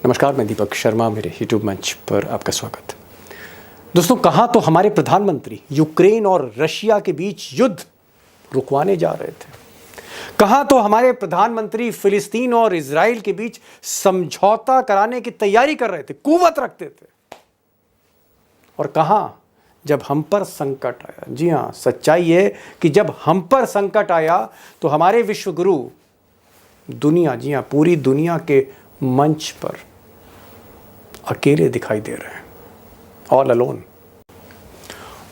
नमस्कार, मैं दीपक शर्मा, मेरे यूट्यूब मंच पर आपका स्वागत। दोस्तों, कहाँ तो हमारे प्रधानमंत्री यूक्रेन और रशिया के बीच युद्ध रुकवाने जा रहे थे, कहाँ तो हमारे प्रधानमंत्री फिलिस्तीन और इजराइल के बीच समझौता कराने की तैयारी कर रहे थे, कुव्वत रखते थे, और कहाँ जब हम पर संकट आया। जी हाँ, सच्चाई है कि जब हम पर संकट आया तो हमारे विश्वगुरु दुनिया, जी हाँ, पूरी दुनिया के मंच पर अकेले दिखाई दे रहे हैं, ऑल अलोन।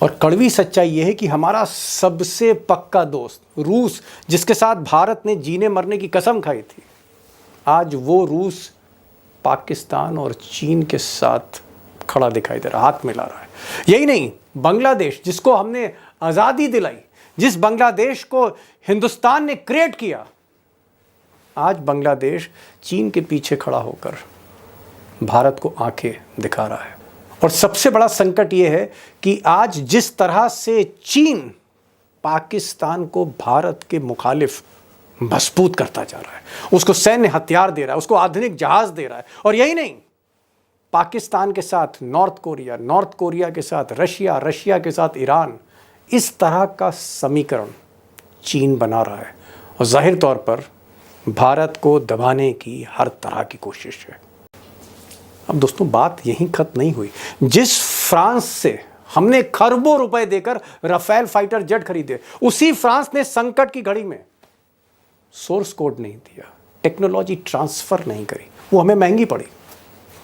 और कड़वी सच्चाई यह है कि हमारा सबसे पक्का दोस्त रूस, जिसके साथ भारत ने जीने मरने की कसम खाई थी, आज वो रूस पाकिस्तान और चीन के साथ खड़ा दिखाई दे रहा, हाथ मिला रहा है। यही नहीं, बांग्लादेश, जिसको हमने आज़ादी दिलाई, जिस बांग्लादेश को हिंदुस्तान ने क्रिएट किया, आज बांग्लादेश चीन के पीछे खड़ा होकर भारत को आंखें दिखा रहा है। और सबसे बड़ा संकट यह है कि आज जिस तरह से चीन पाकिस्तान को भारत के मुखालिफ मजबूत करता जा रहा है, उसको सैन्य हथियार दे रहा है, उसको आधुनिक जहाज दे रहा है, और यही नहीं, पाकिस्तान के साथ नॉर्थ कोरिया, नॉर्थ कोरिया के साथ रशिया, रशिया के साथ ईरान, इस तरह का समीकरण चीन बना रहा है। और जाहिर तौर पर भारत को दबाने की हर तरह की कोशिश है। अब दोस्तों, बात यहीं खत्म नहीं हुई। जिस फ्रांस से हमने खरबों रुपए देकर राफेल फाइटर जेट खरीदे, उसी फ्रांस ने संकट की घड़ी में सोर्स कोड नहीं दिया, टेक्नोलॉजी ट्रांसफर नहीं करी, वो हमें महंगी पड़ी।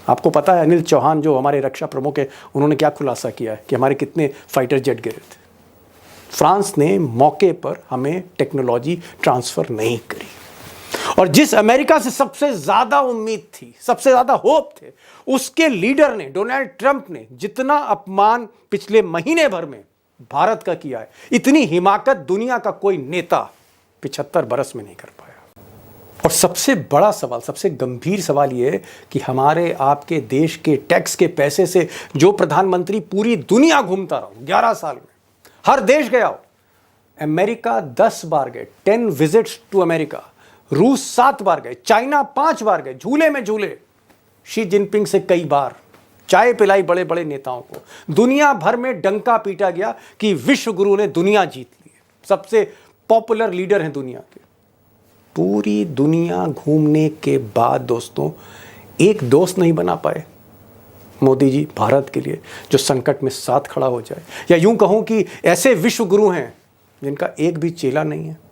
आपको पता है, अनिल चौहान जो हमारे रक्षा प्रमुख है, उन्होंने क्या खुलासा किया है कि हमारे कितने फाइटर जेट गिरे थे। फ्रांस ने मौके पर हमें टेक्नोलॉजी ट्रांसफर नहीं करी। और जिस अमेरिका से सबसे ज्यादा उम्मीद थी, सबसे ज्यादा होप थे, उसके लीडर ने, डोनाल्ड ट्रंप ने, जितना अपमान पिछले महीने भर में भारत का किया है, इतनी हिमाकत दुनिया का कोई नेता 75 बरस में नहीं कर पाया। और सबसे बड़ा सवाल, सबसे गंभीर सवाल यह है कि हमारे आपके देश के टैक्स के पैसे से जो प्रधानमंत्री पूरी दुनिया घूमता रहा 11 साल में, हर देश गया हो, अमेरिका 10 बार गए, 10 विजिट्स टू अमेरिका, रूस 7 बार गए, चाइना 5 बार गए, झूले में झूले, शी जिनपिंग से कई बार चाय पिलाई बड़े बड़े नेताओं को, दुनिया भर में डंका पीटा गया कि विश्व गुरु ने दुनिया जीत ली है, सबसे पॉपुलर लीडर हैं दुनिया के। पूरी दुनिया घूमने के बाद दोस्तों, एक दोस्त नहीं बना पाए मोदी जी भारत के लिए, जो संकट में साथ खड़ा हो जाए। या यूं कहूं कि ऐसे विश्व गुरु हैं जिनका एक भी चेला नहीं है।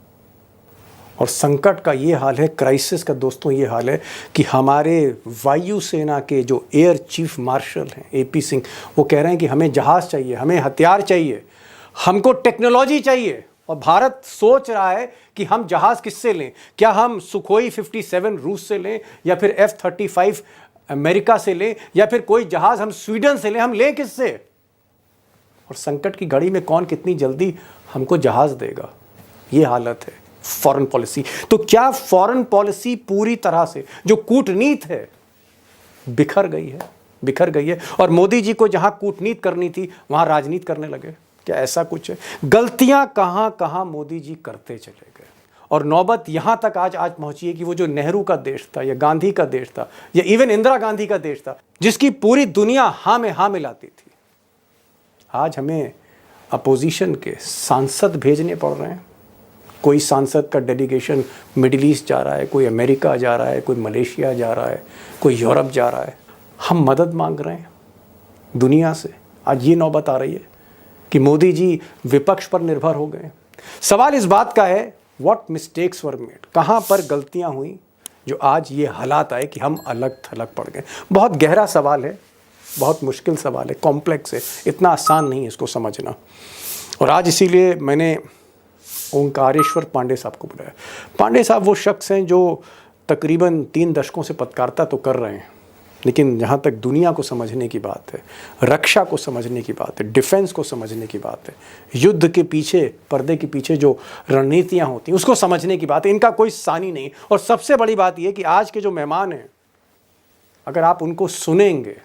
और संकट का ये हाल है, क्राइसिस का दोस्तों ये हाल है कि हमारे वायुसेना के जो एयर चीफ मार्शल हैं एपी सिंह, वो कह रहे हैं कि हमें जहाज़ चाहिए, हमें हथियार चाहिए, हमको टेक्नोलॉजी चाहिए। और भारत सोच रहा है कि हम जहाज़ किससे लें, क्या हम सुखोई 57 रूस से लें, या फिर F-35 अमेरिका से लें, या फिर कोई जहाज़ हम स्वीडन से लें, हम लें किससे? और संकट की घड़ी में कौन कितनी जल्दी हमको जहाज़ देगा, ये हालत है फॉरेन पॉलिसी। तो क्या फॉरेन पॉलिसी पूरी तरह से, जो कूटनीति है, बिखर गई है, बिखर गई है, और मोदी जी को जहां कूटनीति करनी थी वहां राजनीति करने लगे? क्या ऐसा कुछ है? गलतियां कहां कहां मोदी जी करते चले गए, और नौबत यहां तक आज पहुंची है कि वो जो नेहरू का देश था, या गांधी का देश था, या इवन इंदिरा गांधी का देश था, जिसकी पूरी दुनिया हाँ में हाँ मिलाती थी, आज हमें अपोजिशन के सांसद भेजने पड़ रहे हैं। कोई सांसद का डेलीगेशन मिडिल ईस्ट जा रहा है, कोई अमेरिका जा रहा है, कोई मलेशिया जा रहा है, कोई यूरोप जा रहा है। हम मदद मांग रहे हैं दुनिया से। आज ये नौबत आ रही है कि मोदी जी विपक्ष पर निर्भर हो गए। सवाल इस बात का है, व्हाट मिस्टेक्स वर मेड, कहाँ पर गलतियाँ हुई जो आज ये हालात आए कि हम अलग थलग पड़ गए। बहुत गहरा सवाल है, बहुत मुश्किल सवाल है, कॉम्प्लेक्स है, इतना आसान नहीं है इसको समझना। और आज इसीलिए मैंने ओंकारेश्वर पांडे साहब को बुलाया। पांडे साहब वो शख्स हैं जो तकरीबन 3 दशकों से पत्रकारिता तो कर रहे हैं, लेकिन जहाँ तक दुनिया को समझने की बात है, रक्षा को समझने की बात है, डिफेंस को समझने की बात है, युद्ध के पीछे, पर्दे के पीछे जो रणनीतियाँ होती हैं उसको समझने की बात है, इनका कोई सानी नहीं। और सबसे बड़ी बात यह कि आज के जो मेहमान हैं, अगर आप उनको सुनेंगे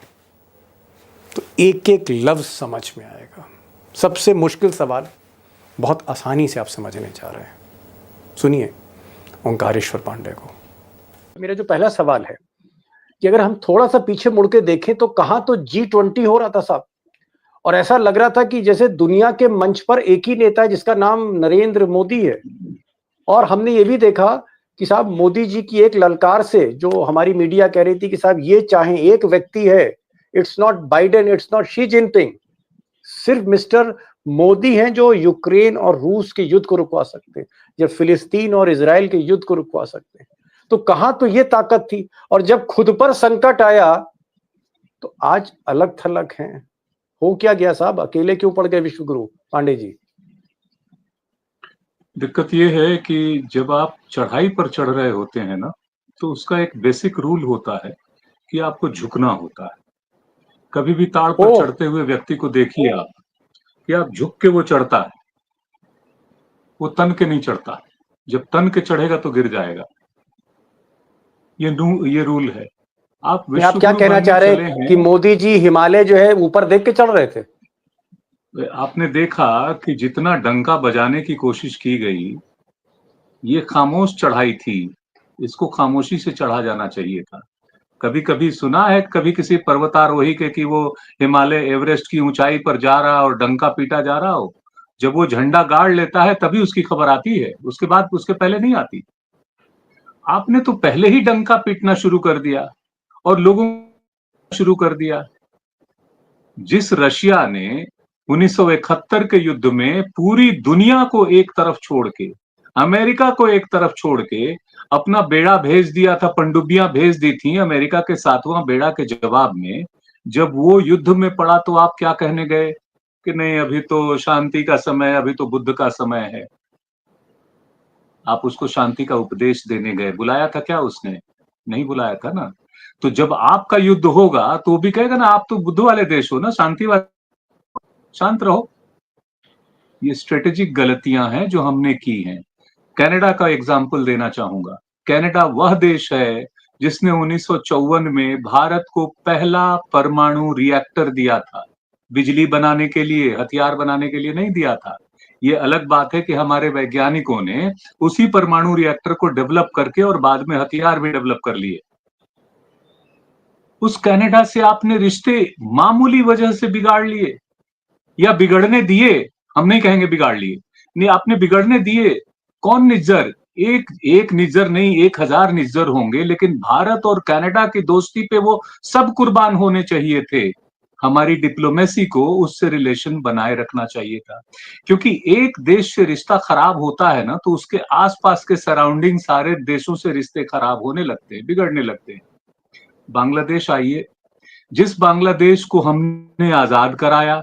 तो एक एक लफ्ज़ समझ में आएगा। सबसे मुश्किल सवाल बहुत आसानी से आप समझने जा रहे हैं। सुनिए ओंकारेश्वर पांडे को। मेरा जो पहला सवाल है कि अगर हम थोड़ा सा पीछे मुड़ के देखें तो कहाँ तो G20 हो रहा था साहब, और ऐसा लग रहा था कि जैसे दुनिया के मंच पर एक ही नेता है जिसका नाम नरेंद्र मोदी है। और हमने ये भी देखा कि साहब मोदी जी की एक ललकार से जो हमारी मीडिया कह रही थी कि साहब ये चाहे एक व्यक्ति है, it's not Biden, it's not Xi Jinping, सिर्फ मिस्टर मोदी हैं जो यूक्रेन और रूस के युद्ध को रुकवा सकते हैं, या फिलिस्तीन और इजराइल के युद्ध को रुकवा सकते हैं। तो कहां तो ये ताकत थी, और जब खुद पर संकट आया तो आज अलग थलग हैं। हो क्या गया साहब, अकेले क्यों पड़ गए विश्वगुरु पांडे जी? दिक्कत ये है कि जब आप चढ़ाई पर चढ़ रहे होते हैं ना, तो उसका एक बेसिक रूल होता है कि आपको झुकना होता है। कभी भी ताड़ पर ओह, चढ़ते हुए व्यक्ति को देखिए आप, कि आप झुक के वो चढ़ता है, वो तन के नहीं चढ़ता। जब तन के चढ़ेगा तो गिर जाएगा। ये रूल है। आप नहीं, आप क्या विश्वगुरु कहना बनने चाह रहे चले हैं कि हैं। मोदी जी हिमालय जो है ऊपर देख के चढ़ रहे थे? आपने देखा कि जितना डंका बजाने की कोशिश की गई, ये खामोश चढ़ाई थी। इसको खामोशी से चढ़ा जाना चाहिए था। कभी कभी सुना है कभी किसी पर्वतारोही के कि वो हिमालय एवरेस्ट की ऊंचाई पर जा रहा और डंका पीटा जा रहा हो? जब वो झंडा गाड़ लेता है तभी उसकी खबर आती है, उसके बाद उसके पहले नहीं आती। आपने तो पहले ही डंका पीटना शुरू कर दिया और लोगों शुरू कर दिया। जिस रशिया ने 1971 के युद्ध में पूरी दुनिया को एक तरफ छोड़ के, अमेरिका को एक तरफ छोड़ के अपना बेड़ा भेज दिया था, पनडुब्बियां भेज दी थी अमेरिका के 7वां बेड़ा के जवाब में, जब वो युद्ध में पड़ा तो आप क्या कहने गए कि नहीं अभी तो शांति का समय, अभी तो बुद्ध का समय है। आप उसको शांति का उपदेश देने गए, बुलाया था क्या उसने? नहीं बुलाया था ना। तो जब आपका युद्ध होगा तो वो भी कहेगा ना आप तो बुद्ध वाले देश हो ना, शांति वाले, शांत रहो। ये स्ट्रेटेजिक गलतियां हैं जो हमने की हैं। कनाडा का एग्जाम्पल देना चाहूंगा। कनाडा वह देश है जिसने 1954 में भारत को पहला परमाणु रिएक्टर दिया था। बिजली बनाने के लिए, हथियार बनाने के लिए नहीं दिया था। ये अलग बात है कि हमारे वैज्ञानिकों ने उसी परमाणु रिएक्टर को डेवलप करके और बाद में हथियार भी डेवलप कर लिए। उस कनाडा से आपने रिश्ते मामूली वजह से बिगाड़ लिए या बिगड़ने दिए। हम नहीं कहेंगे बिगाड़ लिए, नहीं आपने बिगड़ने दिए। कौन निज्जर? एक एक निज्जर नहीं, 1000 निज्जर होंगे, लेकिन भारत और कनाडा की दोस्ती पे वो सब कुर्बान होने चाहिए थे। हमारी डिप्लोमेसी को उससे रिलेशन बनाए रखना चाहिए था, क्योंकि एक देश से रिश्ता खराब होता है ना तो उसके आसपास के सराउंडिंग सारे देशों से रिश्ते खराब होने लगते हैं, बिगड़ने लगते हैं। बांग्लादेश आइए, जिस बांग्लादेश को हमने आजाद कराया,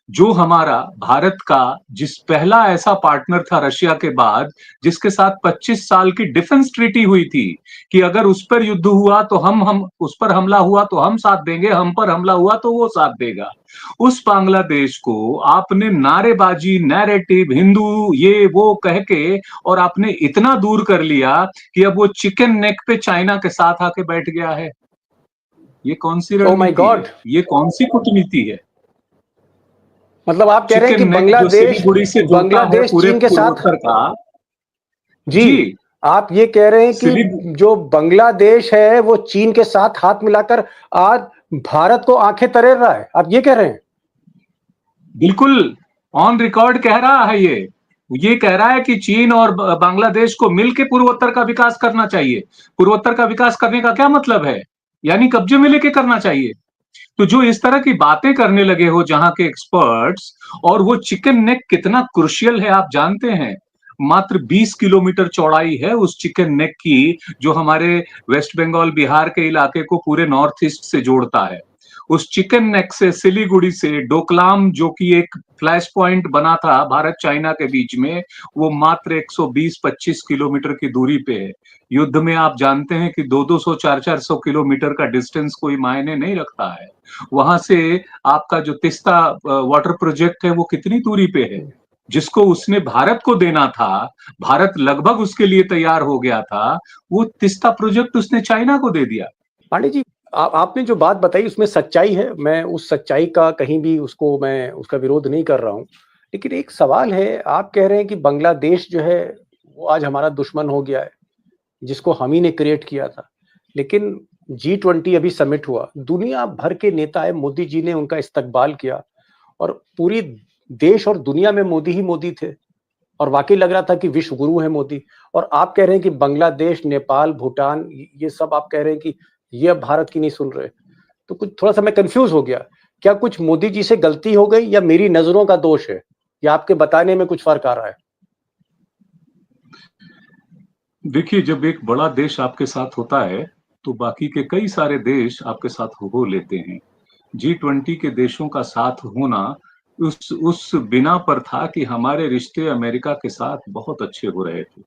जो हमारा भारत का जिस पहला ऐसा पार्टनर था रशिया के बाद जिसके साथ 25 साल की डिफेंस ट्रीटी हुई थी कि अगर उस पर युद्ध हुआ तो हम उस पर हमला हुआ तो हम साथ देंगे, हम पर हमला हुआ तो वो साथ देगा। उस बांग्लादेश को आपने नारेबाजी, नैरेटिव, हिंदू ये वो कह के और आपने इतना दूर कर लिया कि अब वो चिकन नेक पे चाइना के साथ आके बैठ गया है। ये कौन सी ओ माय रणनीति है? गॉड, ये कौन सी कूटनीति है? मतलब आप कह रहे हैं चिकन कि नेक जो बांग्लादेश सिलीगुड़ी से जुड़ता है बांग्लादेश पूरे चीन के साथ, पूर्वोत्तर का। जी, जी। आप ये कह रहे हैं कि सिलीगुड़ी, जो बांग्लादेश है वो चीन के साथ हाथ मिलाकर आज भारत को आंखें तरेर रहा है, आप ये कह रहे हैं? बिल्कुल ऑन रिकॉर्ड कह रहा है ये कह रहा है कि चीन और बांग्लादेश को मिलकर पूर्वोत्तर का विकास करना चाहिए। पूर्वोत्तर का विकास करने का क्या मतलब है? यानी कब्जे में लेके करना चाहिए। तो जो इस तरह की बातें करने लगे हो जहां के एक्सपर्ट्स, और वो चिकन नेक कितना क्रुशियल है आप जानते हैं? मात्र 20 किलोमीटर चौड़ाई है उस चिकन नेक की, जो हमारे वेस्ट बंगाल बिहार के इलाके को पूरे नॉर्थ ईस्ट से जोड़ता है। उस चिकन नेक से सिलीगुड़ी से डोकलाम, जो कि एक फ्लैश पॉइंट बना था भारत चाइना के बीच में, वो मात्र 120-25 किलोमीटर की दूरी पे है। युद्ध में आप जानते हैं कि 200-200, 400-400 किलोमीटर का डिस्टेंस कोई मायने नहीं रखता है। वहां से आपका जो तिस्ता वाटर प्रोजेक्ट है वो कितनी दूरी पे है, जिसको उसने भारत को देना था, भारत लगभग उसके लिए तैयार हो गया था, वो तिस्ता प्रोजेक्ट उसने चाइना को दे दिया। पांडे जी, आपने जो बात बताई उसमें सच्चाई है, मैं उस सच्चाई का कहीं भी उसको मैं उसका विरोध नहीं कर रहा हूं, लेकिन एक सवाल है, आप कह रहे हैं कि बांग्लादेश जो है वो आज हमारा दुश्मन हो गया है, जिसको हम ही ने क्रिएट किया था। लेकिन G20 अभी समिट हुआ, दुनिया भर के नेता आए, मोदी जी ने उनका इस्तकबाल किया और पूरी देश और दुनिया में मोदी ही मोदी थे और वाकई लग रहा था कि विश्व गुरु है मोदी। और आप कह रहे हैं कि बांग्लादेश, नेपाल, भूटान, ये सब आप कह रहे हैं कि ये अब भारत की नहीं सुन रहे। तो कुछ थोड़ा सा मैं कंफ्यूज हो गया, क्या कुछ मोदी जी से गलती हो गई या मेरी नजरों का दोष है या आपके बताने में कुछ फर्क आ रहा है? देखिए, जब एक बड़ा देश आपके साथ होता है, तो बाकी के कई सारे देश आपके साथ हो लेते हैं। G20 के देशों का साथ होना उस बिना पर था कि हमारे रिश्ते अमेरिका के साथ बहुत अच्छे हो रहे थे।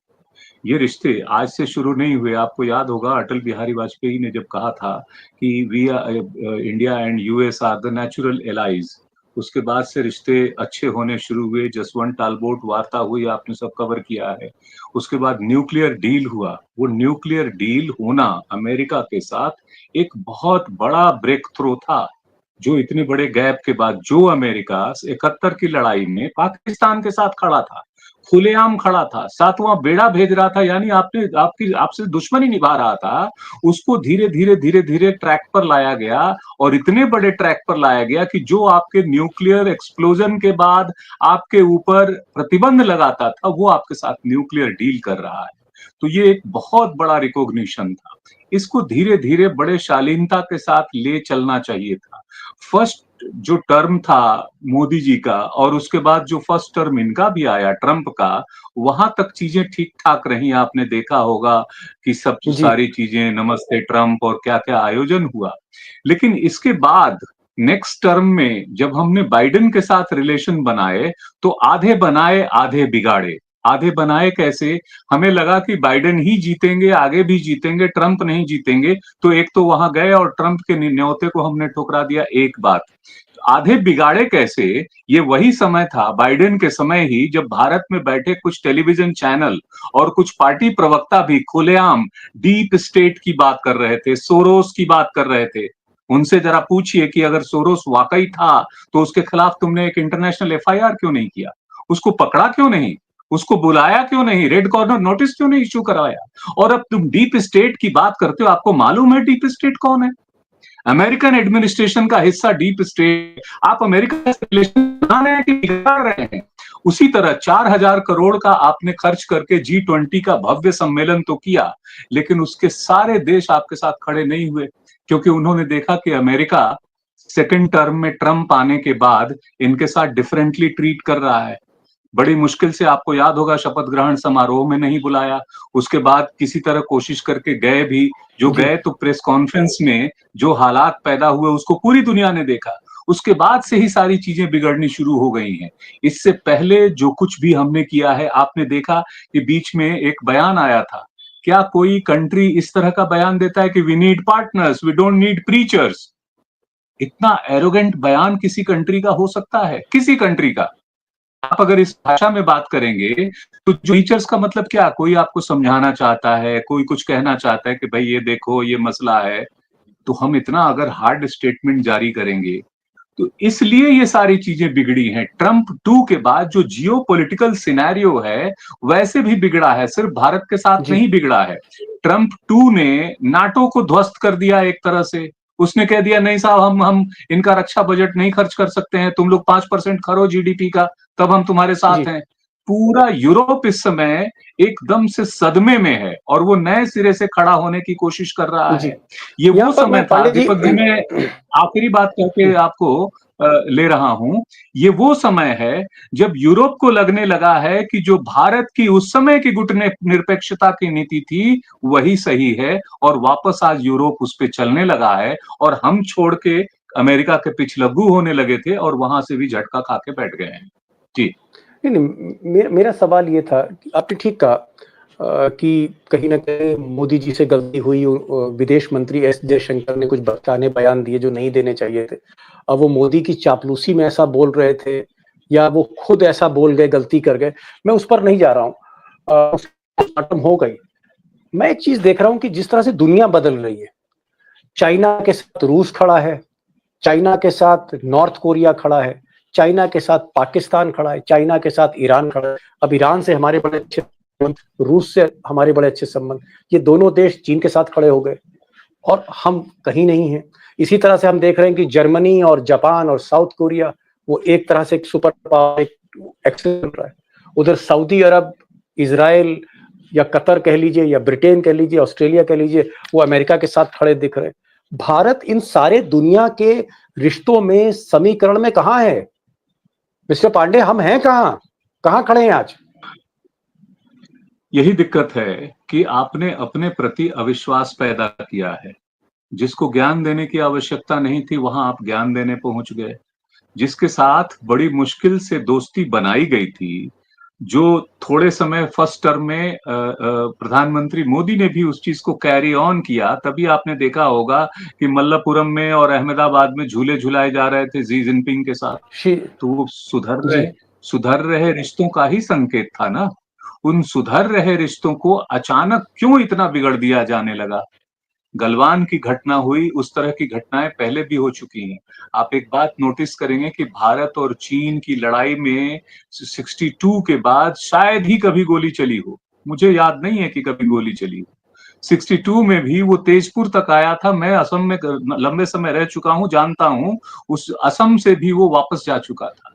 ये रिश्ते आज से शुरू नहीं हुए। आपको याद होगा अटल बिहारी वाजपेयी ने जब कहा था कि India and US are the natural allies. उसके बाद से रिश्ते अच्छे होने शुरू हुए। जसवंत टालबोट वार्ता हुई, आपने सब कवर किया है। उसके बाद न्यूक्लियर डील हुआ। वो न्यूक्लियर डील होना अमेरिका के साथ एक बहुत बड़ा ब्रेक थ्रू था। जो इतने बड़े गैप के बाद जो अमेरिका 71 की लड़ाई में पाकिस्तान के साथ खड़ा था, खुलेआम खड़ा था, सातवां बेड़ा भेज रहा था, यानी आपसे दुश्मनी निभा रहा था, उसको धीरे धीरे धीरे धीरे ट्रैक पर लाया गया। और इतने बड़े ट्रैक पर लाया गया कि जो आपके न्यूक्लियर एक्सप्लोजन के बाद आपके ऊपर प्रतिबंध लगाता था, वो आपके साथ न्यूक्लियर डील कर रहा है। तो ये एक बहुत बड़ा रिकॉग्निशन था। इसको धीरे धीरे बड़े शालीनता के साथ ले चलना चाहिए था। फर्स्ट जो टर्म था मोदी जी का और उसके बाद जो फर्स्ट टर्म इनका भी आया ट्रंप का, वहां तक चीजें ठीक ठाक रही। आपने देखा होगा कि सब जी। सारी चीजें नमस्ते ट्रंप और क्या क्या आयोजन हुआ। लेकिन इसके बाद नेक्स्ट टर्म में जब हमने बाइडेन के साथ रिलेशन बनाए, तो आधे बनाए आधे बिगाड़े। आधे बनाए कैसे? हमें लगा कि बाइडेन ही जीतेंगे, आगे भी जीतेंगे, ट्रंप नहीं जीतेंगे। तो एक तो वहां गए और ट्रंप के न्योते को हमने ठुकरा दिया। एक बात। आधे बिगाड़े कैसे? ये वही समय था बाइडेन के समय ही जब भारत में बैठे कुछ टेलीविजन चैनल और कुछ पार्टी प्रवक्ता भी खुलेआम डीप स्टेट की बात कर रहे थे, सोरोस की बात कर रहे थे। उनसे जरा पूछिए कि अगर सोरोस वाकई था तो उसके खिलाफ तुमने एक इंटरनेशनल एफआईआर क्यों नहीं किया? उसको पकड़ा क्यों नहीं? उसको बुलाया क्यों नहीं? रेड कॉर्नर नोटिस क्यों नहीं इश्यू करवाया? और अब तुम डीप स्टेट की बात करते हो। आपको मालूम है डीप स्टेट कौन है? अमेरिकन एडमिनिस्ट्रेशन का हिस्सा डीप स्टेट। आप अमेरिका से रिलेशन बना रहे हैं कि बिगाड़ रहे हैं? उसी तरह 4,000 करोड़ का आपने खर्च करके G20 का भव्य सम्मेलन तो किया, लेकिन उसके सारे देश आपके साथ खड़े नहीं हुए, क्योंकि उन्होंने देखा कि अमेरिका सेकेंड टर्म में ट्रंप आने के बाद इनके साथ डिफरेंटली ट्रीट कर रहा है। बड़ी मुश्किल से आपको याद होगा शपथ ग्रहण समारोह में नहीं बुलाया। उसके बाद किसी तरह कोशिश करके गए भी। जो जी। गए तो प्रेस कॉन्फ्रेंस में जो हालात पैदा हुए उसको पूरी दुनिया ने देखा। उसके बाद से ही सारी चीजें बिगड़नी शुरू हो गई हैं। इससे पहले जो कुछ भी हमने किया है, आपने देखा कि बीच में एक बयान आया था। क्या कोई कंट्री इस तरह का बयान देता है कि we need partners, we don't need preachers? इतना एरोगेंट बयान किसी कंट्री का हो सकता है? किसी कंट्री का? आप अगर इस भाषा में बात करेंगे तो जो टीचर्स का मतलब क्या? कोई आपको समझाना चाहता है, कोई कुछ कहना चाहता है कि भाई ये देखो ये मसला है। तो हम इतना अगर हार्ड स्टेटमेंट जारी करेंगे, तो इसलिए ये सारी चीजें बिगड़ी हैं। ट्रंप 2 के बाद जो जियो पॉलिटिकल सिनेरियो है वैसे भी बिगड़ा है, सिर्फ भारत के साथ जी। नहीं बिगड़ा है। ट्रंप 2 ने नाटो को ध्वस्त कर दिया एक तरह से। उसने कह दिया नहीं साहब, हम इनका रक्षा बजट नहीं खर्च कर सकते हैं, तुम लोग 5% करो जीडीपी का, तब हम तुम्हारे साथ जी। हैं। पूरा यूरोप इस समय एकदम से सदमे में है और वो नए सिरे से खड़ा होने की कोशिश कर रहा जी। है। ये यहाँ वो पर समय मैं था, पांडे जी। दीपक जी, मैं आखिरी बात कहके आपको ले रहा हूं। ये वो समय है जब यूरोप को लगने लगा है कि जो भारत की उस समय की गुट निरपेक्षता की नीति थी वही सही है, और वापस आज यूरोप उस पर चलने लगा है और हम छोड़ के अमेरिका के पिछलग्गू होने लगे थे और वहां से भी झटका खा के बैठ गए हैं। जी। नहीं, नहीं, मेरा सवाल ये था कि आपने ठीक कहा कि कहीं न कहीं मोदी जी से गलती हुई। विदेश मंत्री एस जयशंकर ने कुछ बरकाने बयान दिए जो नहीं देने चाहिए थे। अब वो मोदी की चापलूसी में ऐसा बोल रहे थे या वो खुद ऐसा बोल गए, गलती कर गए, मैं उस पर नहीं जा रहा हूँ। पोस्टमार्टम हो गई। मैं एक चीज़ देख रहा हूँ कि जिस तरह से दुनिया बदल रही है, चाइना के साथ रूस खड़ा है, चाइना के साथ नॉर्थ कोरिया खड़ा है, चाइना के साथ पाकिस्तान खड़ा है, चाइना के साथ ईरान खड़ा है। अब ईरान से हमारे बड़े अच्छे संबंध, रूस से हमारे बड़े अच्छे संबंध, ये दोनों देश चीन के साथ खड़े हो गए। और हम कहीं नहीं हैं। इसी तरह से हम देख रहे हैं कि जर्मनी और जापान और साउथ कोरिया वो एक तरह से एक सुपर पावर एक्सेल रहा है। उधर सऊदी अरब, इजराइल या कतर कह लीजिए या ब्रिटेन कह लीजिए, ऑस्ट्रेलिया कह लीजिए, वो अमेरिका के साथ खड़े दिख रहे हैं। भारत इन सारे दुनिया के रिश्तों में, समीकरण में कहां है मिस्टर पांडे? हम हैं कहां? कहां खड़े हैं आज? यही दिक्कत है कि आपने अपने प्रति अविश्वास पैदा किया है। जिसको ज्ञान देने की आवश्यकता नहीं थी, वहां आप ज्ञान देने पहुंच गए। जिसके साथ बड़ी मुश्किल से दोस्ती बनाई गई थी, जो थोड़े समय फर्स्ट टर्म में प्रधानमंत्री मोदी ने भी उस चीज को कैरी ऑन किया, तभी आपने देखा होगा कि मल्लापुरम में और अहमदाबाद में झूले झुलाए जा रहे थे जी जिनपिंग के साथ। तो वो जी सुधर रहे रिश्तों का ही संकेत था ना। उन सुधर रहे रिश्तों को अचानक क्यों इतना बिगड़ दिया जाने लगा? गलवान की घटना हुई, उस तरह की घटनाएं पहले भी हो चुकी हैं। आप एक बात नोटिस करेंगे कि भारत और चीन की लड़ाई में 62 के बाद शायद ही कभी गोली चली हो। मुझे याद नहीं है कि कभी गोली चली हो। 62 में भी वो तेजपुर तक आया था। मैं असम में लंबे समय रह चुका हूं, जानता हूं। उस असम से भी वो वापस जा चुका था।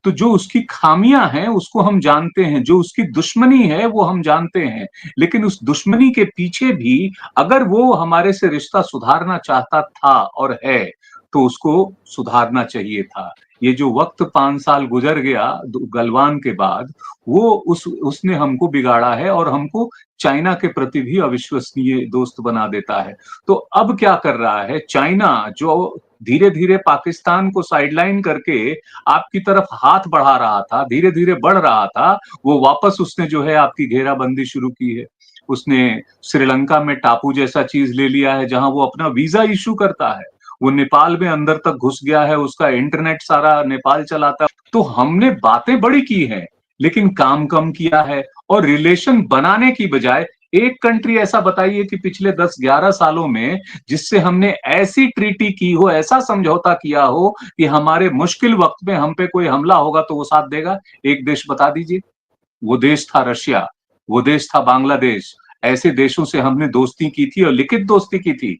तो जो उसकी खामियां हैं उसको हम जानते हैं, जो उसकी दुश्मनी है वो हम जानते हैं। लेकिन उस दुश्मनी के पीछे भी अगर वो हमारे से रिश्ता सुधारना चाहता था और है, तो उसको सुधारना चाहिए था। ये जो वक्त 5 साल गुजर गया गलवान के बाद, वो उसने हमको बिगाड़ा है और हमको चाइना के प्रति भी अविश्वसनीय दोस्त बना देता है। तो अब क्या कर रहा है चाइना, जो धीरे धीरे पाकिस्तान को साइडलाइन करके आपकी तरफ हाथ बढ़ा रहा था, धीरे धीरे बढ़ रहा था, वो वापस उसने जो है आपकी घेराबंदी शुरू की है। उसने श्रीलंका में टापू जैसा चीज ले लिया है जहां वो अपना वीजा इशू करता है। वो नेपाल में अंदर तक घुस गया है, उसका इंटरनेट सारा नेपाल चलाता है। तो हमने बातें बड़ी की हैं, लेकिन काम कम किया है। और रिलेशन बनाने की बजाय एक कंट्री ऐसा बताइए कि पिछले 10-11 सालों में जिससे हमने ऐसी ट्रीटी की हो, ऐसा समझौता किया हो कि हमारे मुश्किल वक्त में हम पे कोई हमला होगा तो वो साथ देगा। एक देश बता दीजिए। वो देश था रशिया, वो देश था बांग्लादेश। ऐसे देशों से हमने दोस्ती की थी और लिखित दोस्ती की थी।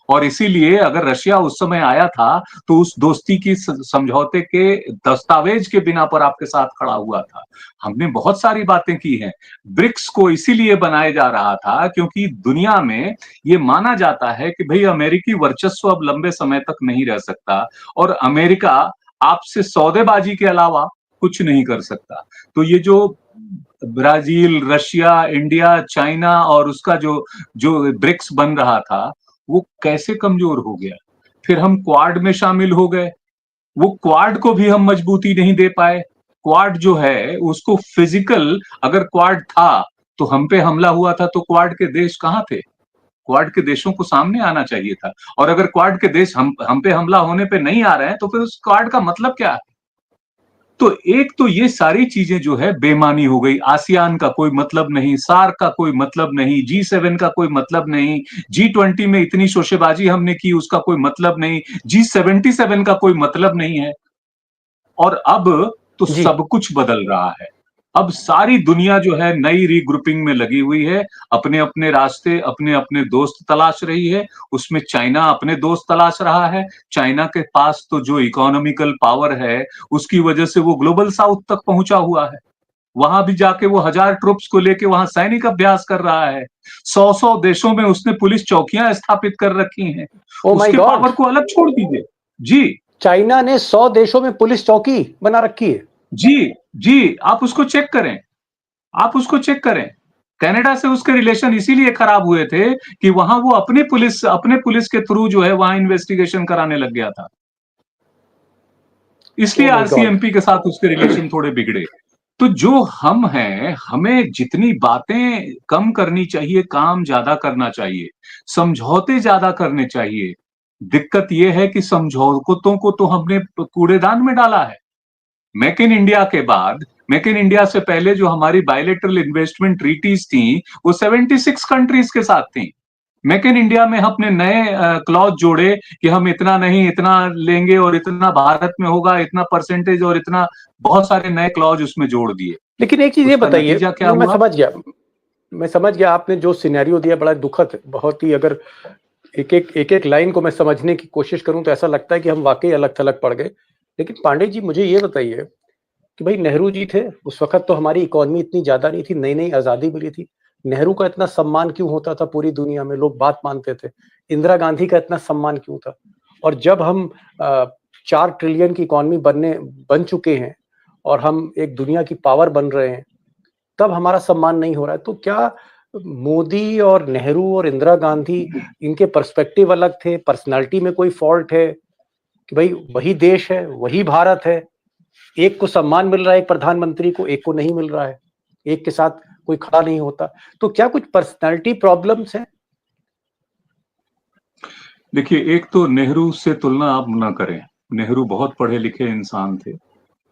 और इसीलिए अगर रशिया उस समय आया था तो उस दोस्ती की समझौते के दस्तावेज के बिना पर आपके साथ खड़ा हुआ था। हमने बहुत सारी बातें की हैं। ब्रिक्स को इसीलिए बनाया जा रहा था क्योंकि दुनिया में ये माना जाता है कि भाई अमेरिकी वर्चस्व अब लंबे समय तक नहीं रह सकता और अमेरिका आपसे सौदेबाजी के अलावा कुछ नहीं कर सकता। तो ये जो ब्राजील, रशिया, इंडिया, चाइना और उसका जो जो ब्रिक्स बन रहा था, वो कैसे कमजोर हो गया। फिर हम क्वाड में शामिल हो गए, वो क्वाड को भी हम मजबूती नहीं दे पाए। क्वाड जो है उसको फिजिकल, अगर क्वाड था तो हम पे हमला हुआ था तो क्वाड के देश कहां थे? क्वाड के देशों को सामने आना चाहिए था। और अगर क्वाड के देश हम पे हमला होने पे नहीं आ रहे हैं तो फिर उस क्वाड का मतलब क्या है? तो एक तो ये सारी चीजें जो है बेमानी हो गई। आसियान का कोई मतलब नहीं, सार्क का कोई मतलब नहीं, G7 का कोई मतलब नहीं, G20 में इतनी शोशेबाजी हमने की उसका कोई मतलब नहीं, G77 का कोई मतलब नहीं है। और अब तो जी सब कुछ बदल रहा है। अब सारी दुनिया जो है नई रीग्रुपिंग में लगी हुई है, अपने अपने रास्ते, अपने अपने दोस्त तलाश रही है। उसमें चाइना अपने दोस्त तलाश रहा है। चाइना के पास तो जो इकोनॉमिकल पावर है उसकी वजह से वो ग्लोबल साउथ तक पहुंचा हुआ है। वहां भी जाके वो 1000 ट्रुप्स को लेके वहां सैनिक अभ्यास कर रहा है। 100 देशों में उसने पुलिस चौकियां स्थापित कर रखी हैं। ओ माय उसके गॉड, पावर को अलग छोड़ दीजिए। जी चाइना ने 100 देशों में पुलिस चौकी बना रखी है। जी जी, आप उसको चेक करें। आप उसको चेक करें। कनाडा से उसके रिलेशन इसीलिए खराब हुए थे कि वहां वो अपने पुलिस के थ्रू जो है वहां इन्वेस्टिगेशन कराने लग गया था। इसलिए ओ माय गॉड। आरसीएमपी के साथ उसके रिलेशन थोड़े बिगड़े। तो जो हम हैं, हमें जितनी बातें कम करनी चाहिए, काम ज्यादा करना चाहिए, समझौते ज्यादा करने चाहिए। दिक्कत यह है कि समझौतों को तो हमने कूड़ेदान में डाला है। मेक इन इंडिया के बाद, मेक इन इंडिया से पहले जो हमारी बायलेटरल इन्वेस्टमेंट ट्रीटीज थी, वो 76 कंट्रीज के साथ थी। मेक इन इंडिया में अपने नए क्लॉज जोड़े कि हम इतना नहीं इतना लेंगे और इतना भारत में होगा, इतना परसेंटेज और इतना, बहुत सारे नए क्लॉज उसमें जोड़ दिए। लेकिन एक चीज ये उसका बताइए, नतीजा क्या मैं हुआ? समझ गया, मैं समझ गया आपने जो सिनेरियो दिया बड़ा दुखद है, बहुत ही। अगर एक लाइन को मैं समझने की कोशिश करूं तो ऐसा लगता है कि हम वाकई अलग थलग पड़ गए। लेकिन पांडे जी, मुझे ये बताइए कि भाई नेहरू जी थे उस वक्त, तो हमारी इकोनॉमी इतनी ज्यादा नहीं थी, नई नई आजादी मिली थी। नेहरू का इतना सम्मान क्यों होता था पूरी दुनिया में, लोग बात मानते थे। इंदिरा गांधी का इतना सम्मान क्यों था। और जब हम 4 ट्रिलियन की इकोनॉमी बन चुके हैं और हम एक दुनिया की पावर बन रहे हैं, तब हमारा सम्मान नहीं हो रहा है। तो क्या मोदी और नेहरू और इंदिरा गांधी, इनके पर्सपेक्टिव अलग थे, पर्सनालिटी में कोई फॉल्ट है कि भाई वही देश है, वही भारत है, एक को सम्मान मिल रहा है एक प्रधानमंत्री को, एक को नहीं मिल रहा है, एक के साथ कोई खड़ा नहीं होता। तो क्या कुछ पर्सनालिटी प्रॉब्लम्स हैं? देखिए, एक तो नेहरू से तुलना आप ना करें। नेहरू बहुत पढ़े लिखे इंसान थे,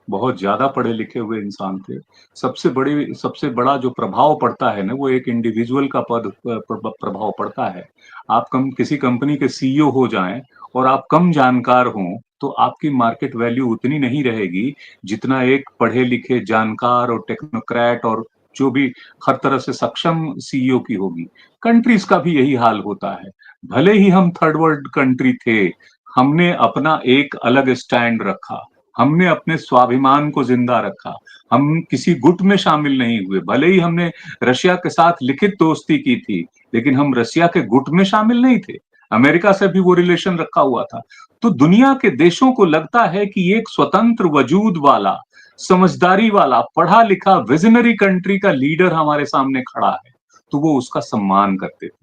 बहुत ज्यादा पढ़े लिखे हुए इंसान थे। सबसे बड़ा जो प्रभाव पड़ता है ना, वो एक इंडिविजुअल का प्रभाव पड़ता है। आप किसी कंपनी के सीईओ हो जाएं और आप कम जानकार हों, तो आपकी मार्केट वैल्यू उतनी नहीं रहेगी जितना एक पढ़े लिखे जानकार और टेक्नोक्रेट और जो भी हर तरह से सक्षम सीईओ की होगी। कंट्रीज का भी यही हाल होता है। भले ही हम थर्ड वर्ल्ड कंट्री थे, हमने अपना एक अलग स्टैंड रखा, हमने अपने स्वाभिमान को जिंदा रखा, हम किसी गुट में शामिल नहीं हुए। भले ही हमने रशिया के साथ लिखित दोस्ती की थी, लेकिन हम रशिया के गुट में शामिल नहीं थे। अमेरिका से भी वो रिलेशन रखा हुआ था। तो दुनिया के देशों को लगता है कि एक स्वतंत्र वजूद वाला, समझदारी वाला, पढ़ा लिखा विजनरी कंट्री का लीडर हमारे सामने खड़ा है, तो वो उसका सम्मान करते थे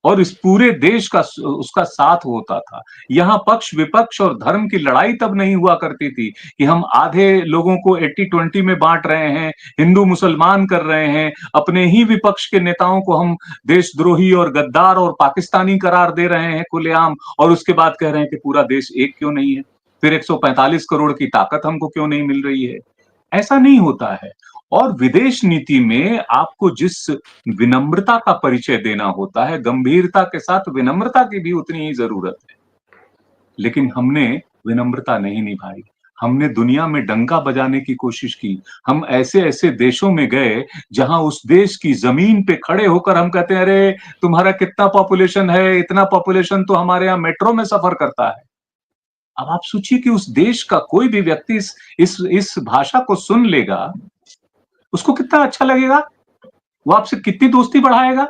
और इस पूरे देश का उसका साथ होता था। यहाँ पक्ष विपक्ष और धर्म की लड़ाई तब नहीं हुआ करती थी कि हम आधे लोगों को 80-20 में बांट रहे हैं, हिंदू मुसलमान कर रहे हैं, अपने ही विपक्ष के नेताओं को हम देशद्रोही और गद्दार और पाकिस्तानी करार दे रहे हैं खुलेआम, और उसके बाद कह रहे हैं कि पूरा देश एक क्यों नहीं है, फिर 145 करोड़ की ताकत हमको क्यों नहीं मिल रही है। ऐसा नहीं होता है। और विदेश नीति में आपको जिस विनम्रता का परिचय देना होता है, गंभीरता के साथ विनम्रता की भी उतनी ही जरूरत है। लेकिन हमने विनम्रता नहीं निभाई। हमने दुनिया में डंका बजाने की कोशिश की। हम ऐसे ऐसे देशों में गए जहां उस देश की जमीन पे खड़े होकर हम कहते हैं, अरे तुम्हारा कितना पॉपुलेशन है, इतना पॉपुलेशन तो हमारे यहाँ मेट्रो में सफर करता है। अब आप सोचिए कि उस देश का कोई भी व्यक्ति इस भाषा को सुन लेगा, उसको कितना अच्छा लगेगा, वो आपसे कितनी दोस्ती बढ़ाएगा।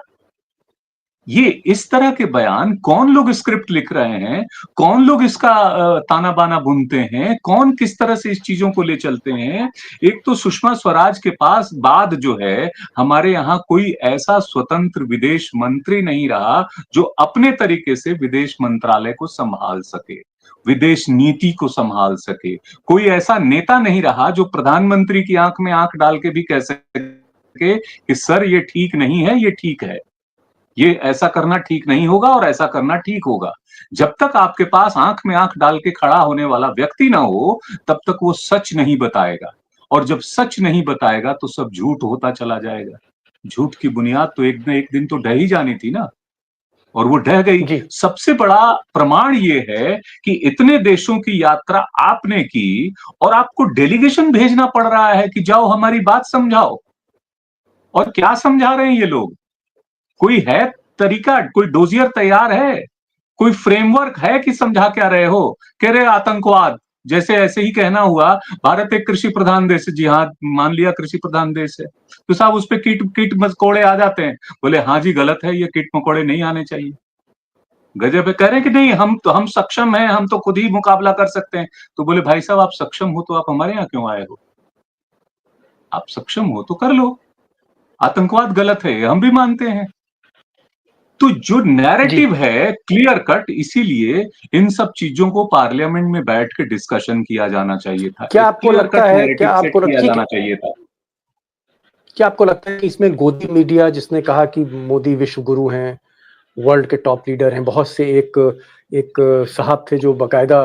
ये इस तरह के बयान कौन लोग स्क्रिप्ट लिख रहे हैं, कौन लोग इसका ताना बाना बुनते हैं, कौन किस तरह से इस चीजों को ले चलते हैं। एक तो सुषमा स्वराज के पास बाद जो है, हमारे यहाँ कोई ऐसा स्वतंत्र विदेश मंत्री नहीं रहा जो अपने तरीके से विदेश मंत्रालय को संभाल सके, विदेश नीति को संभाल सके। कोई ऐसा नेता नहीं रहा जो प्रधानमंत्री की आंख में आंख डाल के भी कह सके कि सर ये ठीक नहीं है, ये ठीक है, ये ऐसा करना ठीक नहीं होगा और ऐसा करना ठीक होगा। जब तक आपके पास आंख में आंख डाल के खड़ा होने वाला व्यक्ति ना हो, तब तक वो सच नहीं बताएगा। और जब सच नहीं बताएगा तो सब झूठ होता चला जाएगा। झूठ की बुनियाद तो एक न एक दिन तो ढह ही जानी थी ना, और वो ढह गई। जी। सबसे बड़ा प्रमाण ये है कि इतने देशों की यात्रा आपने की और आपको डेलीगेशन भेजना पड़ रहा है कि जाओ हमारी बात समझाओ। और क्या समझा रहे हैं ये लोग? कोई है तरीका, कोई डोजियर तैयार है, कोई फ्रेमवर्क है कि समझा क्या रहे हो? कह रहे आतंकवाद, जैसे ऐसे ही कहना हुआ भारत एक कृषि प्रधान देश है। जी हाँ, मान लिया कृषि प्रधान देश है, तो साहब उस पे कीट कीट मकोड़े आ जाते हैं। बोले हाँ जी गलत है, ये कीट मकोड़े नहीं आने चाहिए। गजब है। कह रहे हैं कि नहीं हम सक्षम हैं, हम तो खुद ही मुकाबला कर सकते हैं। तो बोले भाई साहब आप सक्षम हो तो आप हमारे यहाँ क्यों आए हो? आप सक्षम हो तो कर लो। आतंकवाद गलत है, हम भी मानते हैं। तो जो जी। नैरेटिव है क्लियर कट, इसीलिए इन सब चीजों को पार्लियामेंट में बैठ के डिस्कशन किया जाना चाहिए था, क्या एक आपको क्लियर लगता कट है, नैरेटिव सेट किया ठीक है, जाना चाहिए था। क्या आपको लगता है कि इसमें गोदी मीडिया जिसने कहा कि मोदी विश्व गुरु हैं, वर्ल्ड के टॉप लीडर हैं, बहुत से एक एक साहब थे जो बकायदा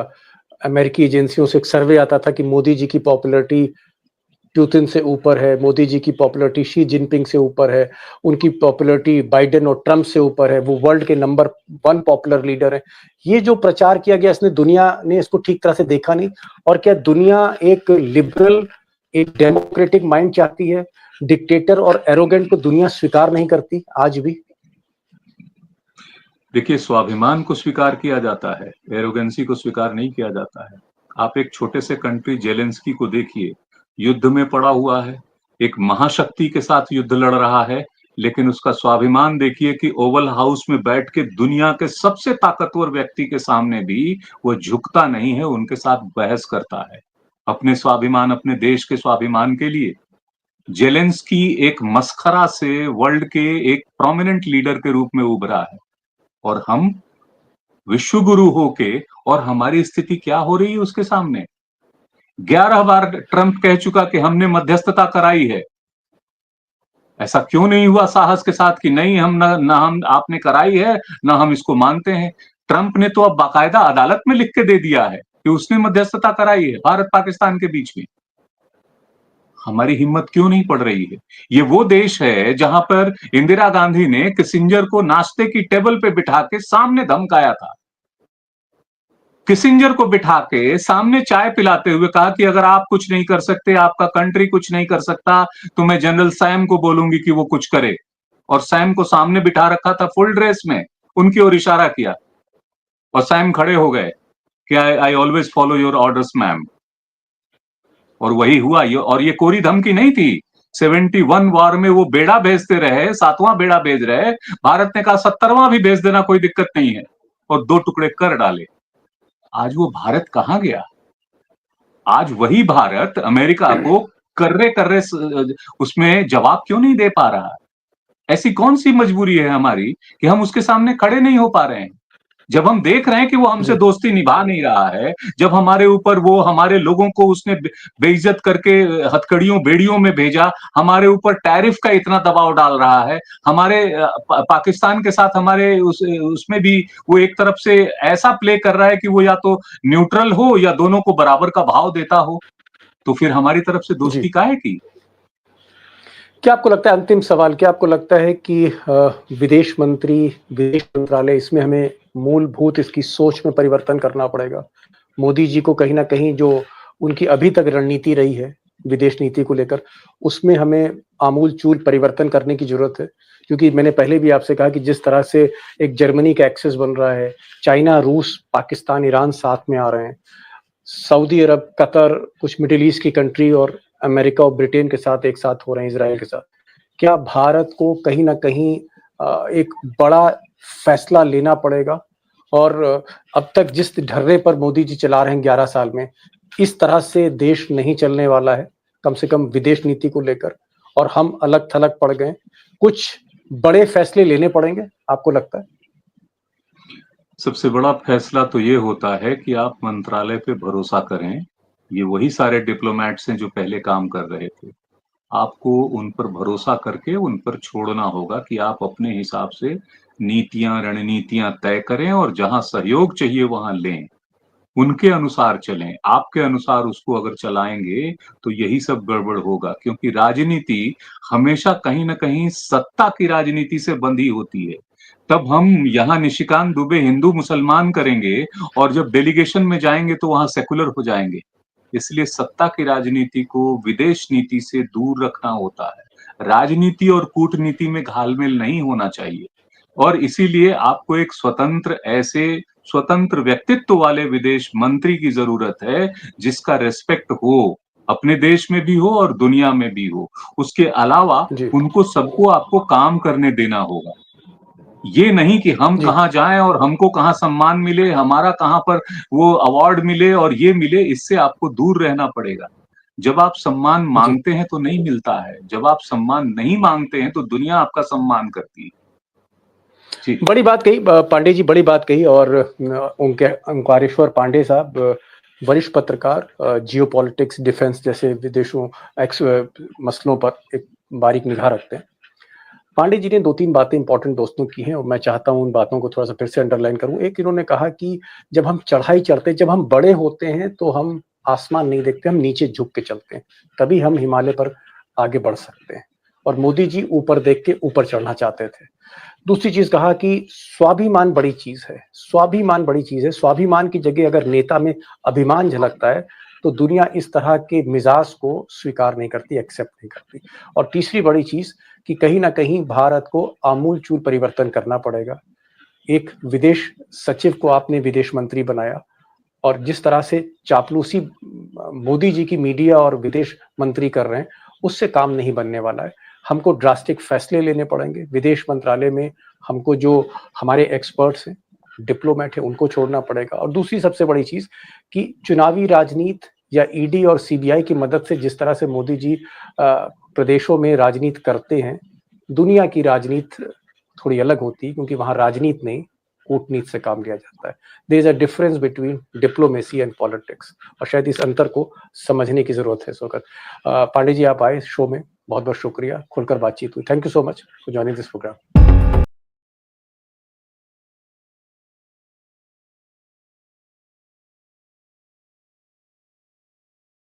अमेरिकी एजेंसियों से एक सर्वे आता था कि मोदी जी की पॉपुलैरिटी पुतिन से ऊपर है, मोदी जी की पॉपुलैरिटी शी जिनपिंग से ऊपर है, उनकी पॉपुलैरिटी बाइडेन और ट्रंप से ऊपर है, वो वर्ल्ड के नंबर 1 पॉपुलर लीडर है। ये जो प्रचार किया गया, इसने दुनिया ने इसको ठीक तरह से देखा नहीं। और क्या दुनिया एक लिबरल, एक डेमोक्रेटिक माइंड चाहती है? डिक्टेटर और एरोगेंट को दुनिया स्वीकार नहीं करती आज भी। देखिए, स्वाभिमान को स्वीकार किया जाता है, एरोगेंसी को स्वीकार नहीं किया जाता है। आप एक छोटे से कंट्री जेलेंस्की को देखिए, युद्ध में पड़ा हुआ है, एक महाशक्ति के साथ युद्ध लड़ रहा है, लेकिन उसका स्वाभिमान देखिए कि ओवल हाउस में बैठ के दुनिया के सबसे ताकतवर व्यक्ति के सामने भी वो झुकता नहीं है, उनके साथ बहस करता है। अपने स्वाभिमान, अपने देश के स्वाभिमान के लिए जेलेंस्की एक मसखरा से वर्ल्ड के एक प्रोमिनेंट लीडर के रूप में उभरा है, और हम विश्व गुरु होके और हमारी स्थिति क्या हो रही है उसके सामने। 11 बार ट्रंप कह चुका कि हमने मध्यस्थता कराई है। ऐसा क्यों नहीं हुआ साहस के साथ कि नहीं, हम ना हम आपने कराई है, ना हम इसको मानते हैं। ट्रंप ने तो अब बाकायदा अदालत में लिख के दे दिया है कि उसने मध्यस्थता कराई है भारत पाकिस्तान के बीच में। हमारी हिम्मत क्यों नहीं पड़ रही है? ये वो देश है जहां पर इंदिरा गांधी ने किसिंजर को नाश्ते की टेबल पे बिठा के सामने धमकाया था। किसिंजर को बिठा के सामने चाय पिलाते हुए कहा कि अगर आप कुछ नहीं कर सकते, आपका कंट्री कुछ नहीं कर सकता, तो मैं जनरल सैम को बोलूंगी कि वो कुछ करे। और सैम को सामने बिठा रखा था फुल ड्रेस में, उनकी ओर इशारा किया और सैम खड़े हो गए कि I always follow your orders ma'am. और वही हुआ। और ये कोरी धमकी नहीं थी। 71 वार में वो बेड़ा भेजते रहे, 7वां बेड़ा भेज रहे, भारत ने कहा 70वां भी भेज देना, कोई दिक्कत नहीं है, और 2 टुकड़े कर डाले। आज वो भारत कहां गया? आज वही भारत अमेरिका को कर्रे कर्रे उसमें जवाब क्यों नहीं दे पा रहा? ऐसी कौन सी मजबूरी है हमारी कि हम उसके सामने खड़े नहीं हो पा रहे हैं? जब हम देख रहे हैं कि वो हमसे जी दोस्ती निभा नहीं रहा है, जब हमारे ऊपर वो हमारे लोगों को उसने बेइज्जत करके हथकड़ियों बेड़ियों में भेजा, हमारे ऊपर टैरिफ का इतना दबाव डाल रहा है, हमारे पाकिस्तान के साथ हमारे उसमें भी वो एक तरफ से ऐसा प्ले कर रहा है कि वो या तो न्यूट्रल हो या दोनों को बराबर का भाव देता हो, तो फिर हमारी तरफ से जी। दोस्ती काहे की? क्या आपको लगता है, अंतिम सवाल, क्या आपको लगता है कि विदेश मंत्री, विदेश मंत्रालय, इसमें हमें मूलभूत इसकी सोच में परिवर्तन करना पड़ेगा? मोदी जी को कहीं न कहीं जो उनकी अभी तक रणनीति रही है, विदेश नीति को लेकर, उसमें हमें आमूल-चूल परिवर्तन करने की ज़रूरत है। क्योंकि मैंने पहले भी आपसे कहा कि जिस तरह से एक जर्मनी का एक्सेस बन रहा है, चाइना, रूस, पाकिस्तान, ईरान साथ में आ रहे हैं। सऊदी अरब, कतर, कुछ मिडल ईस्ट की कंट्री और अमेरिका और ब्रिटेन के साथ एक साथ हो रहे हैं, इज़राइल के साथ। क्या भारत को कहीं न कहीं एक बड़ा फैसला लेना पड़ेगा? और अब तक जिस ढर्रे पर मोदी जी चला रहे हैं 11 साल में, इस तरह से देश नहीं चलने वाला है, कम से कम विदेश नीति को लेकर, और हम अलग-थलग पड़ गए। कुछ बड़े फैसले लेने पड़ेंगे, आपको लगता है? सबसे बड़ा फैसला तो ये होता है कि आप मंत्रालय पे भरोसा करें। ये वही सारे डिप्लोमैट्स हैं जो पहले काम कर रहे थे। आपको उन पर भरोसा करके उन पर छोड़ना होगा कि आप अपने हिसाब से नीतियां, रणनीतियां तय करें और जहां सहयोग चाहिए वहां लें। उनके अनुसार चलें। आपके अनुसार उसको अगर चलाएंगे तो यही सब गड़बड़ होगा, क्योंकि राजनीति हमेशा कहीं न कहीं सत्ता की राजनीति से बंधी होती है। तब हम यहाँ निशिकांत दुबे हिंदू मुसलमान करेंगे और जब डेलीगेशन में जाएंगे तो वहां सेकुलर हो जाएंगे। इसलिए सत्ता की राजनीति को विदेश नीति से दूर रखना होता है। राजनीति और कूटनीति में घालमेल नहीं होना चाहिए, और इसीलिए आपको एक स्वतंत्र व्यक्तित्व वाले विदेश मंत्री की जरूरत है, जिसका रिस्पेक्ट हो, अपने देश में भी हो और दुनिया में भी हो। उसके अलावा जी, उनको सबको आपको काम करने देना होगा। ये नहीं कि हम जी, कहाँ जाएं और हमको कहाँ सम्मान मिले, हमारा कहाँ पर वो अवार्ड मिले और ये मिले, इससे आपको दूर रहना पड़ेगा। जब आप सम्मान जी। मांगते हैं तो नहीं मिलता है, जब आप सम्मान नहीं मांगते हैं तो दुनिया आपका सम्मान करती है। जी। बड़ी बात कही पांडे जी, बड़ी बात कही। और उनके ओंकारेश्वर पांडे साहब वरिष्ठ पत्रकार, जियोपॉलिटिक्स, डिफेंस जैसे विदेशों मसलों पर एक बारीक निगाह रखते हैं। पांडे जी ने 2-3 बातें इंपॉर्टेंट दोस्तों की हैं और मैं चाहता हूँ उन बातों को थोड़ा-सा फिर से अंडरलाइन करूँ। एक, इन्होंने कहा कि जब हम चढ़ाई चढ़ते हैं, जब हम बड़े होते हैं तो हम आसमान नहीं देखते, हम नीचे झुक के चलते हैं। तभी हम हिमालय पर आगे बढ़ सकते हैं। और मोदी जी ऊपर देख के ऊपर चढ़ना चाहते थे। दूसरी चीज़ कहा कि स्वाभिमान बड़ी चीज़ है, स्वाभिमान बड़ी चीज़ है। स्वाभिमान की जगह अगर नेता में अभिमान झलकता है, तो दुनिया इस तरह के मिज़ाज को स्वीकार नहीं करती, एक्सेप्ट नहीं करती। और तीसरी बड़ी चीज़ कि कहीं न कहीं भारत को आमूल-चूल परिवर्तन करना पड़ेगा। एक विदेश सचिव को आपने विदेश मंत्री बनाया, और जिस तरह से चापलूसी मोदी जी की मीडिया और विदेश मंत्री कर रहे हैं, उससे काम नहीं बनने वाला है। हमको ड्रास्टिक फैसले लेने पड़ेंगे। विदेश मंत्रालय में हमको जो हमारे एक्सपर्ट्स हैं, डिप्लोमेट हैं, उनको छोड़ना पड़ेगा। और दूसरी सबसे बड़ी चीज़ कि चुनावी राजनीति या ईडी और सीबीआई की मदद से जिस तरह से मोदी जी प्रदेशों में राजनीति करते हैं, दुनिया की राजनीति थोड़ी अलग होती है, क्योंकि वहाँ राजनीति नहीं, कूटनीति से काम लिया जाता है। There is a difference between diplomacy and politics, और शायद इस अंतर को समझने की जरूरत है। स्वागत पांडे जी, आप आए शो में, बहुत बहुत शुक्रिया, खुलकर बातचीत हुई। Thank you so much for joining this programme.